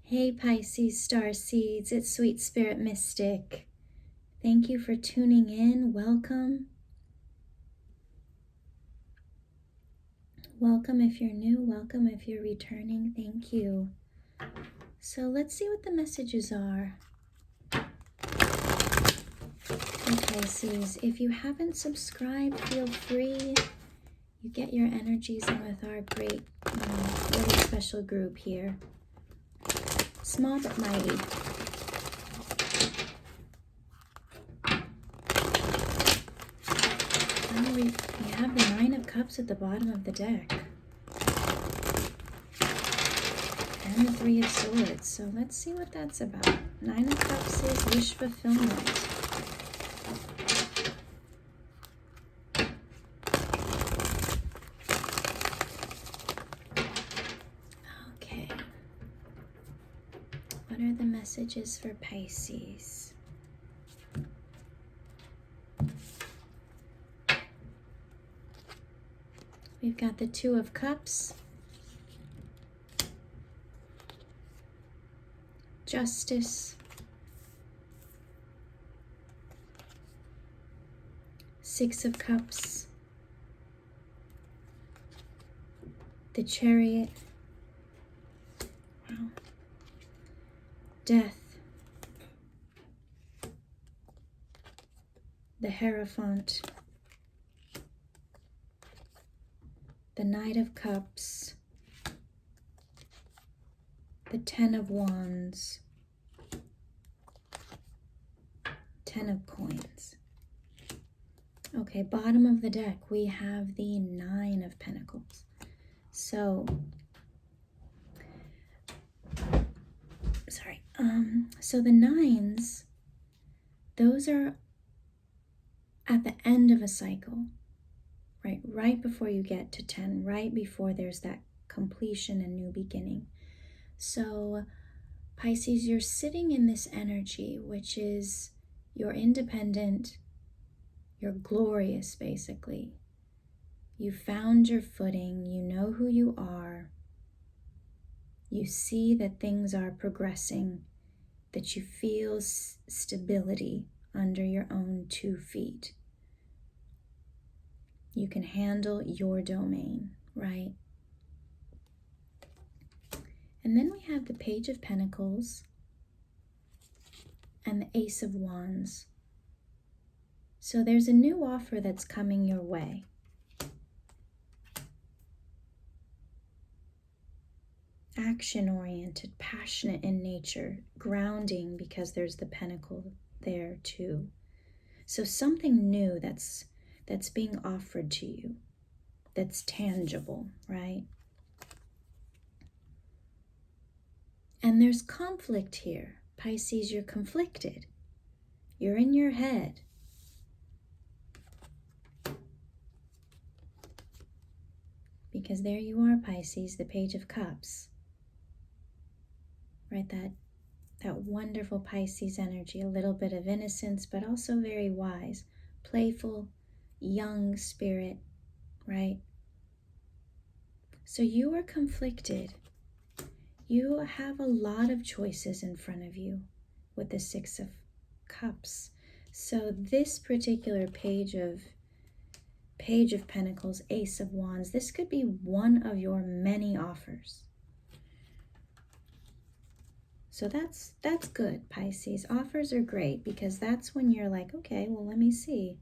Hey Pisces Starseeds, it's Sweet Spirit Mystic. Thank you for tuning in. Welcome. Welcome if you're new. Welcome if you're returning. Thank you. So let's see what the messages are. Hey Pisces, if you haven't subscribed, feel free. You get your energies in with our great, really special group here. Small but mighty. We have the Nine of Cups at the bottom of the deck. And the Three of Swords. So let's see what that's about. Nine of Cups is wish fulfillment. Okay. What are the messages for Pisces? We've got the Two of Cups, Justice, Six of Cups, the Chariot, wow, Death, the Hierophant, the Knight of Cups, the Ten of Wands, Ten of Coins. Okay, bottom of the deck, we have the Nine of Pentacles. So, so the nines, those are at the end of a cycle. Right before you get to 10, right before there's that completion and new beginning. So Pisces, you're sitting in this energy, which is you're independent, you're glorious basically. You found your footing, you know who you are, you see that things are progressing, that you feel stability under your own 2 feet. You can handle your domain, right? And then we have the Page of Pentacles and the Ace of Wands. So there's a new offer that's coming your way. Action-oriented, passionate in nature, grounding because there's the pentacle there too. So something new that's being offered to you, that's tangible, right? And there's conflict here. Pisces, you're conflicted. You're in your head. Because there you are, Pisces, the Page of Cups. Right, that wonderful Pisces energy, a little bit of innocence, but also very wise, playful, young spirit, right? So you are conflicted. You have a lot of choices in front of you with the Six of Cups. So this particular Page of Pentacles, Ace of Wands, this could be one of your many offers. So that's good, Pisces. Offers are great because that's when you're like, okay, well, let me see.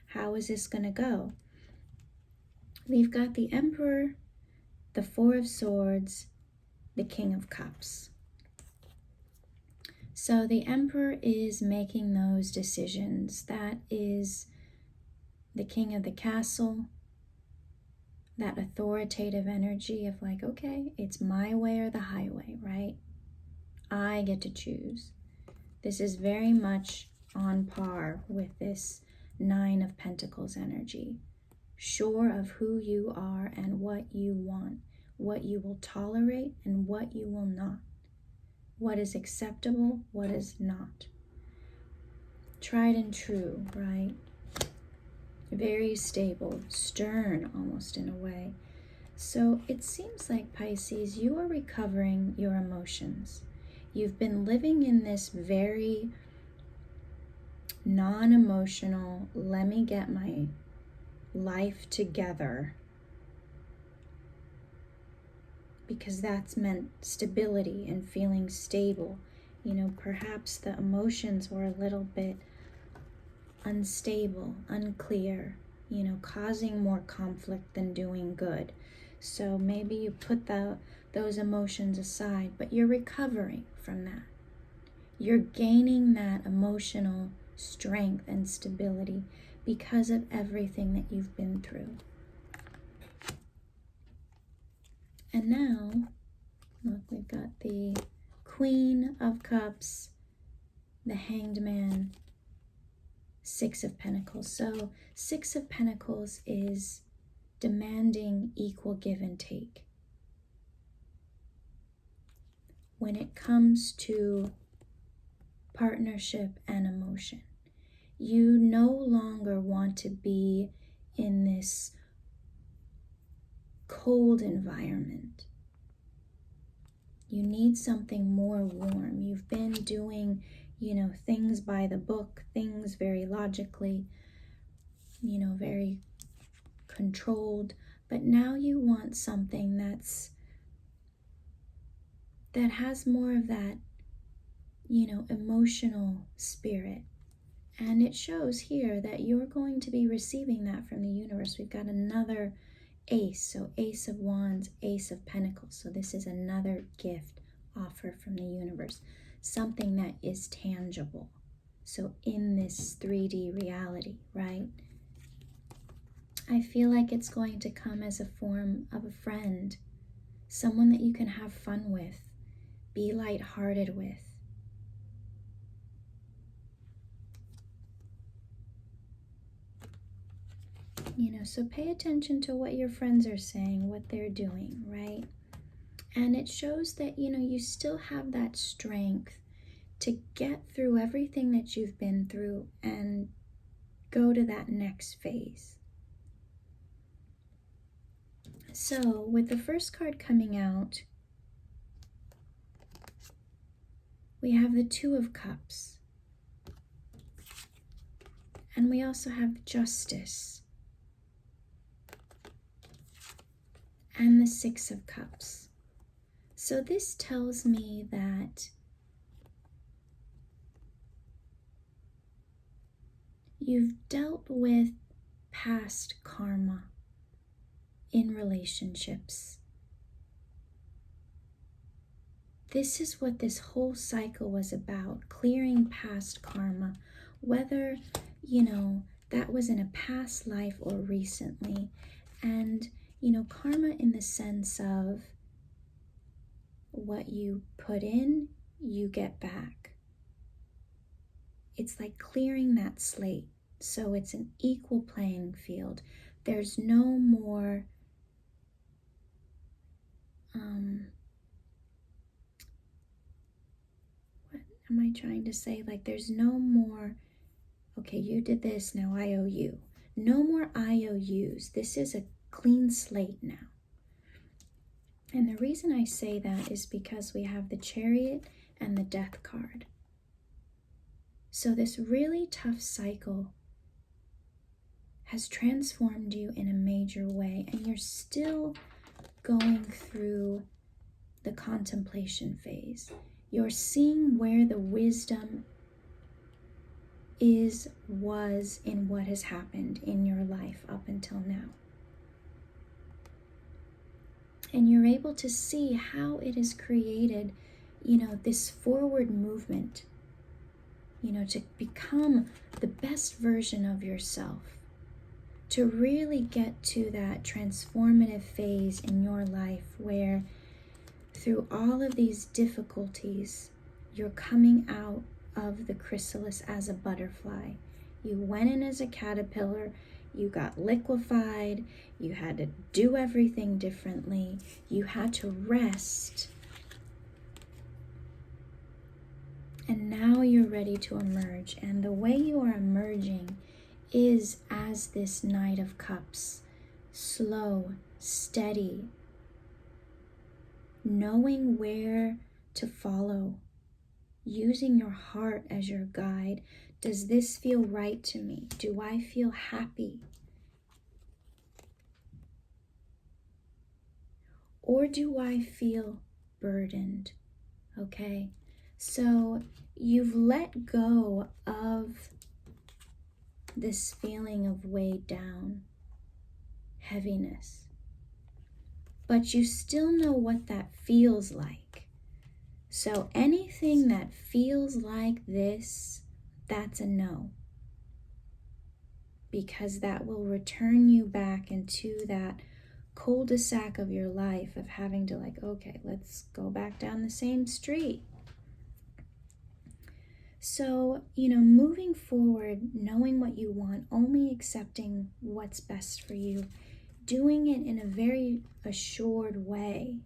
How is this going to go? We've got the Emperor, the Four of Swords, the King of Cups. So the Emperor is making those decisions. That is the King of the Castle, that authoritative energy of like, okay, it's my way or the highway, right? I get to choose. This is very much on par with this Nine of Pentacles energy. Sure of who you are and what you want, what you will tolerate and what you will not. What is acceptable, what is not. Tried and true, right? Very stable, stern almost in a way. So it seems like, Pisces, you are recovering your emotions. You've been living in this very non-emotional, let me get my life together, because that's meant stability and feeling stable. You know, perhaps the emotions were a little bit unstable, unclear, you know, causing more conflict than doing good. So maybe you put those emotions aside, but you're recovering from that. You're gaining that emotional strength and stability because of everything that you've been through. And now, look, we've got the Queen of Cups, the Hanged Man, Six of Pentacles. So Six of Pentacles is demanding equal give and take. When it comes to partnership and emotion, you no longer want to be in this cold environment. You need something more warm. You've been doing, you know, things by the book, things very logically, you know, very controlled, but now you want something that has more of that, you know, emotional spirit. And it shows here that you're going to be receiving that from the universe. We've got another Ace, so Ace of Wands, Ace of Pentacles. So this is another gift offer from the universe, something that is tangible. So in this 3D reality, right? I feel like it's going to come as a form of a friend, someone that you can have fun with, be lighthearted with. You know, so pay attention to what your friends are saying, what they're doing, right? And it shows that, you know, you still have that strength to get through everything that you've been through and go to that next phase. So with the first card coming out, we have the Two of Cups. And we also have Justice. And the Six of Cups. So this tells me that you've dealt with past karma in relationships. This is what this whole cycle was about, clearing past karma, whether, you know, that was in a past life or recently. And, you know, karma in the sense of what you put in, you get back. It's like clearing that slate. So it's an equal playing field. There's no more what am I trying to say? Like there's no more, okay, you did this, now I owe you. No more IOUs. This is a clean slate now. And the reason I say that is because we have the Chariot and the Death card. So this really tough cycle has transformed you in a major way, and you're still going through the contemplation phase. You're seeing where the wisdom was in what has happened in your life up until now. And you're able to see how it has created, you know, this forward movement, you know, to become the best version of yourself, to really get to that transformative phase in your life where through all of these difficulties, you're coming out of the chrysalis as a butterfly. You went in as a caterpillar, you got liquefied, you had to do everything differently, you had to rest, and now you're ready to emerge. And the way you are emerging is as this Knight of Cups, slow, steady, knowing where to follow using your heart as your guide. Does this feel right to me? Do I feel happy? Or do I feel burdened? Okay, so you've let go of this feeling of weighed down, heaviness, but you still know what that feels like. So anything that feels like this, that's a no, because that will return you back into that cul-de-sac of your life of having to like, okay, let's go back down the same street. So, moving forward, knowing what you want, only accepting what's best for you, doing it in a very assured way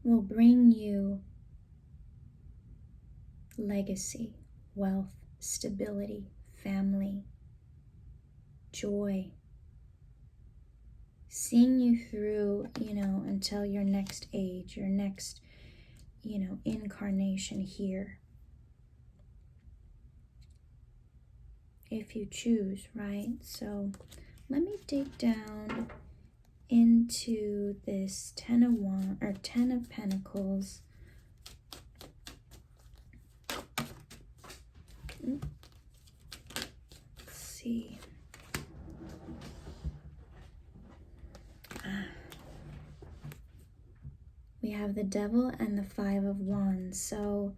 will bring you legacy, wealth, stability, family, joy, seeing you through, until your next age, your next, incarnation here. If you choose, right? So let me dig down into this Ten of Pentacles. Let's see. We have the Devil and the Five of Wands. So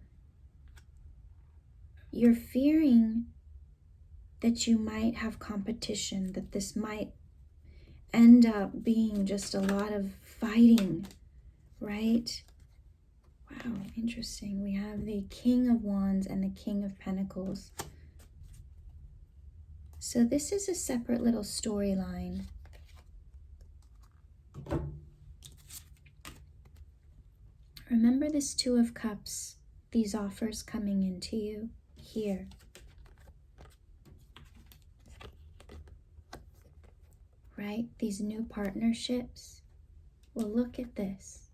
you're fearing that you might have competition, that this might end up being just a lot of fighting, right? Wow, interesting. We have the King of Wands and the King of Pentacles. So this is a separate little storyline. Remember this Two of Cups, these offers coming into you here. Right? These new partnerships. Well, look at this.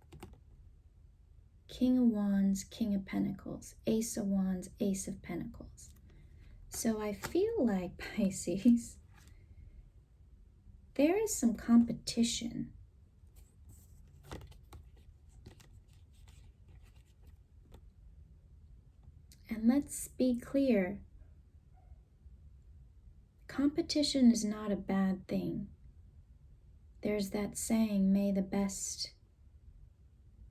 King of Wands, King of Pentacles, Ace of Wands, Ace of Pentacles. So I feel like, Pisces, there is some competition. And let's be clear, competition is not a bad thing. There's that saying, may the best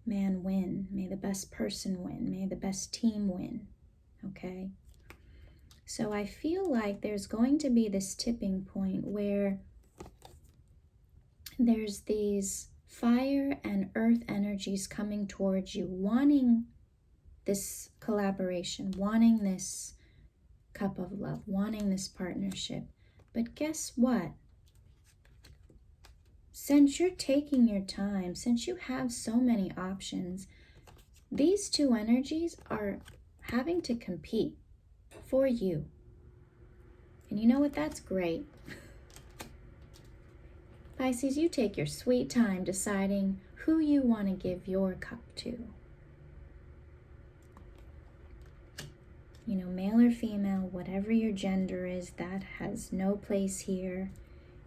man win, may the best person win, may the best team win, okay? So I feel like there's going to be this tipping point where there's these fire and earth energies coming towards you, wanting this collaboration, wanting this cup of love, wanting this partnership. But guess what? Since you're taking your time, since you have so many options, these two energies are having to compete for you. And you know what? That's great. Pisces, you take your sweet time deciding who you want to give your cup to. Male or female, whatever your gender is, that has no place here.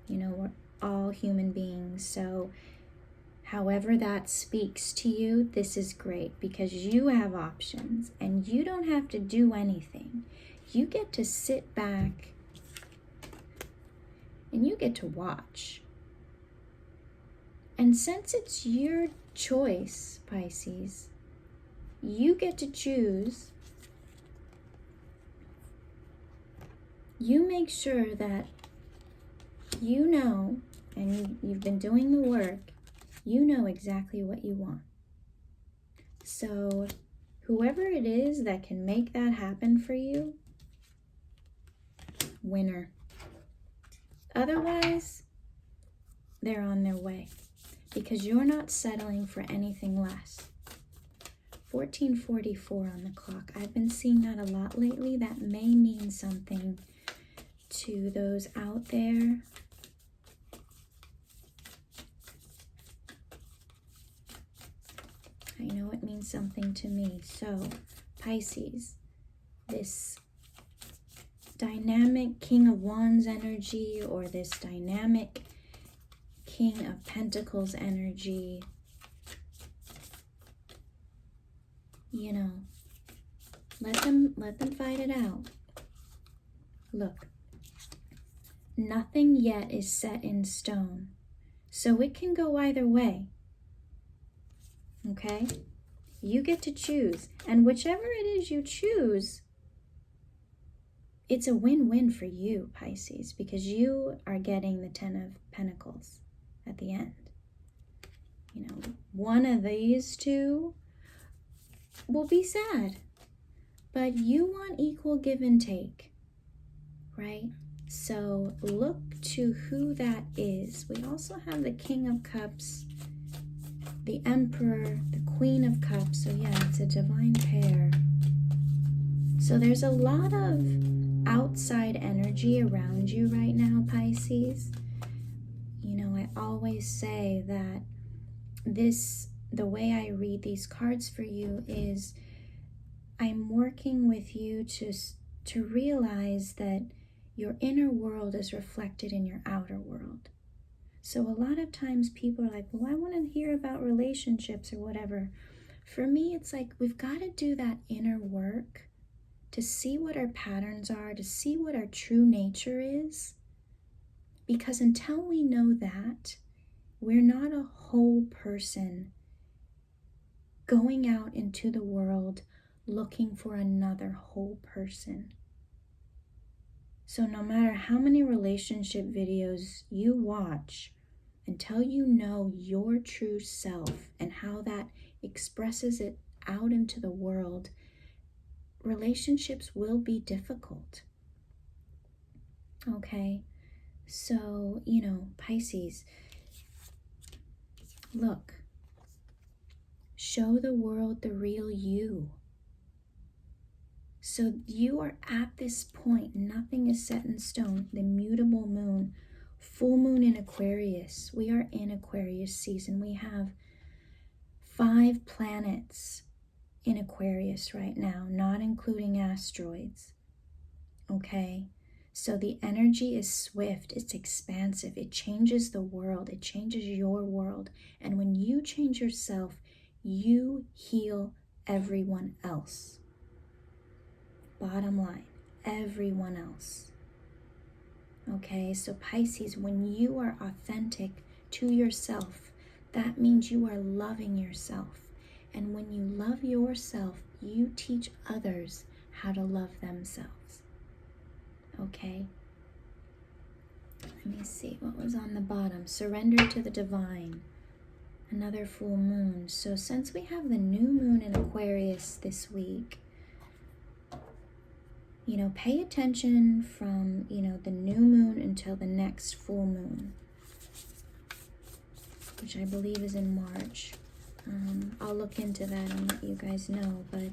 We're all human beings. So however that speaks to you, this is great because you have options and you don't have to do anything. You get to sit back and you get to watch. And since it's your choice, Pisces, you get to choose. You make sure that you know, and you've been doing the work, you know exactly what you want. So whoever it is that can make that happen for you, winner. Otherwise, they're on their way because you're not settling for anything less. 1444 on the clock. I've been seeing that a lot lately. That may mean something to those out there. I know it means something to me. So, Pisces, this dynamic King of Wands energy, or this dynamic King of Pentacles energy, you know, let them fight it out. Look, nothing yet is set in stone, so it can go either way. Okay? You get to choose, and whichever it is you choose, it's a win-win for you, Pisces, because you are getting the 10 of Pentacles at the end. You know, one of these two will be sad, but you want equal give and take, right? So look to who that is. We also have the King of Cups, the Emperor, the Queen of Cups. So yeah, it's a divine pair. So there's a lot of outside energy around you right now, Pisces. You know, I always say that the way I read these cards for you is I'm working with you to realize that your inner world is reflected in your outer world. So a lot of times people are like, well, I want to hear about relationships or whatever. For me, it's like we've got to do that inner work to see what our patterns are, to see what our true nature is. Because until we know that, we're not a whole person going out into the world looking for another whole person. So no matter how many relationship videos you watch, until you know your true self and how that expresses it out into the world, relationships will be difficult. Okay? So, you know, Pisces, look, show the world the real you. So you are at this point, nothing is set in stone. The mutable moon, full moon in Aquarius. We are in Aquarius season. We have 5 planets in Aquarius right now, not including asteroids. Okay? So the energy is swift, it's expansive, it changes the world, it changes your world. And when you change yourself, you heal everyone else. Bottom line, everyone else. Okay, so Pisces, when you are authentic to yourself, that means you are loving yourself. And when you love yourself, you teach others how to love themselves. Okay? Let me see what was on the bottom. Surrender to the divine. Another full moon. So since we have the new moon in Aquarius this week, you know, pay attention from, you know, the new moon until the next full moon, which I believe is in March. I'll look into that and let you guys know, but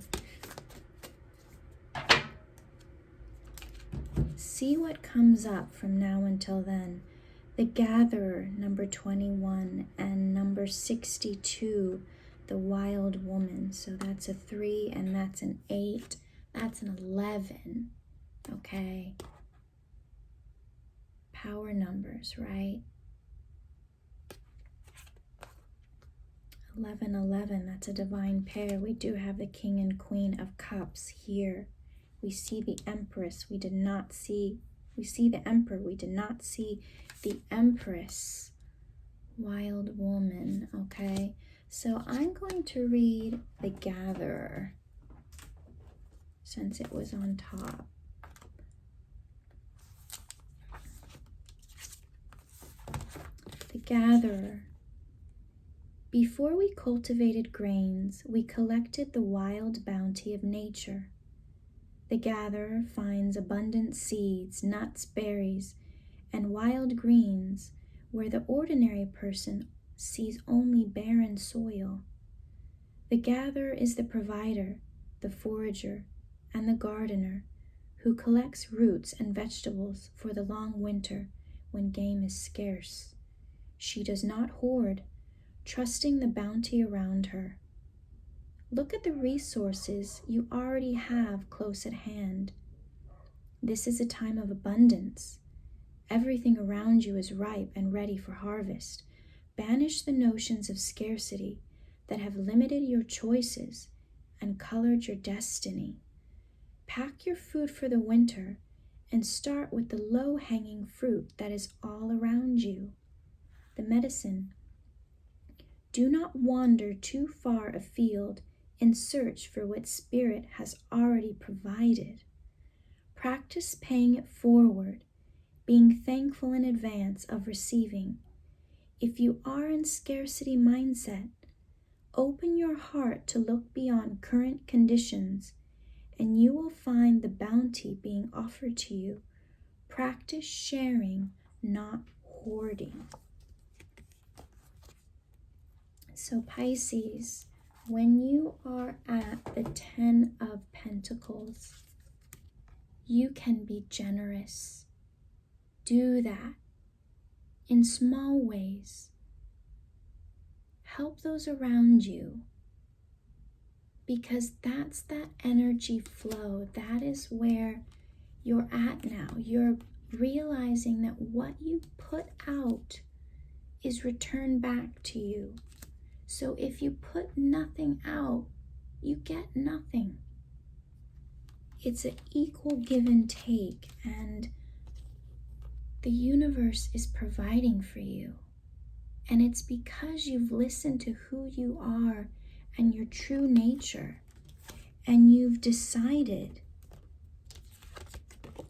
see what comes up from now until then. The Gatherer, number 21, and number 62, the Wild Woman. So that's a 3 and that's an 8. That's an 11, okay? Power numbers, right? 11, 11, that's a divine pair. We do have the King and Queen of Cups here. We see the Empress. We see the Emperor. We did not see the Empress. Wild Woman, okay? So I'm going to read the Gatherer, since it was on top. The Gatherer. Before we cultivated grains, we collected the wild bounty of nature. The gatherer finds abundant seeds, nuts, berries, and wild greens where the ordinary person sees only barren soil. The gatherer is the provider, the forager, and the gardener who collects roots and vegetables for the long winter when game is scarce. She does not hoard, trusting the bounty around her. Look at the resources you already have close at hand. This is a time of abundance. Everything around you is ripe and ready for harvest. Banish the notions of scarcity that have limited your choices and colored your destiny. Pack your food for the winter and start with the low-hanging fruit that is all around you. The medicine. Do not wander too far afield in search for what Spirit has already provided. Practice paying it forward, being thankful in advance of receiving. If you are in scarcity mindset, open your heart to look beyond current conditions, and you will find the bounty being offered to you. Practice sharing, not hoarding. So Pisces, when you are at the 10 of Pentacles, you can be generous. Do that in small ways. Help those around you, because that's that energy flow. That is where you're at now. You're realizing that what you put out is returned back to you. So if you put nothing out, you get nothing. It's an equal give and take, and the universe is providing for you. And it's because you've listened to who you are and your true nature, and you've decided,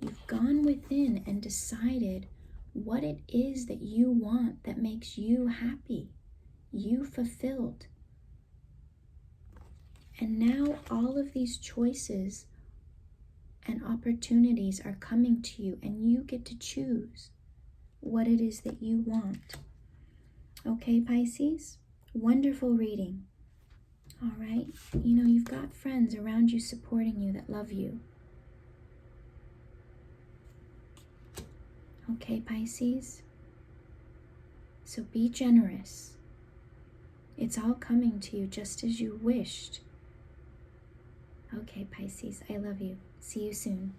you've gone within and decided what it is that you want that makes you happy, you fulfilled. And now all of these choices and opportunities are coming to you, and you get to choose what it is that you want. Okay, Pisces? Wonderful reading. All right? You know, you've got friends around you supporting you that love you. Okay, Pisces? So be generous. It's all coming to you just as you wished. Okay, Pisces, I love you. See you soon.